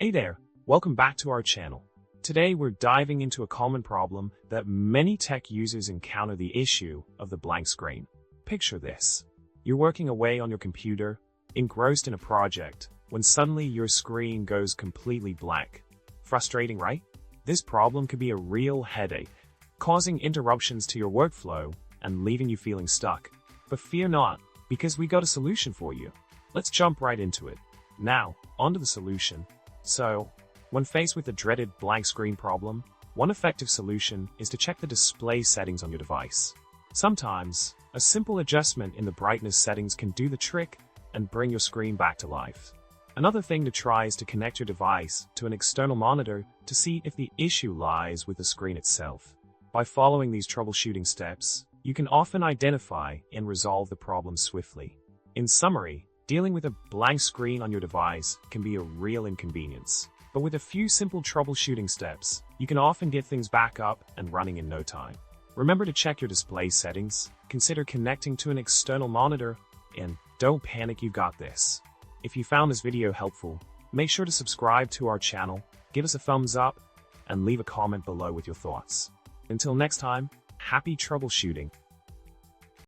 Hey there, welcome back to our channel. Today we're diving into a common problem that many tech users encounter: the issue of the blank screen. Picture this. You're working away on your computer, engrossed in a project, when suddenly your screen goes completely blank. Frustrating, right? This problem can be a real headache, causing interruptions to your workflow and leaving you feeling stuck. But fear not, because we got a solution for you. Let's jump right into it. Now, onto the solution. So, when faced with the dreaded blank screen problem, one effective solution is to check the display settings on your device. Sometimes, a simple adjustment in the brightness settings can do the trick and bring your screen back to life. Another thing to try is to connect your device to an external monitor to see if the issue lies with the screen itself. By following these troubleshooting steps, you can often identify and resolve the problem swiftly. In summary, dealing with a blank screen on your device can be a real inconvenience. But with a few simple troubleshooting steps, you can often get things back up and running in no time. Remember to check your display settings, consider connecting to an external monitor, and don't panic, you've got this. If you found this video helpful, make sure to subscribe to our channel, give us a thumbs up, and leave a comment below with your thoughts. Until next time, happy troubleshooting.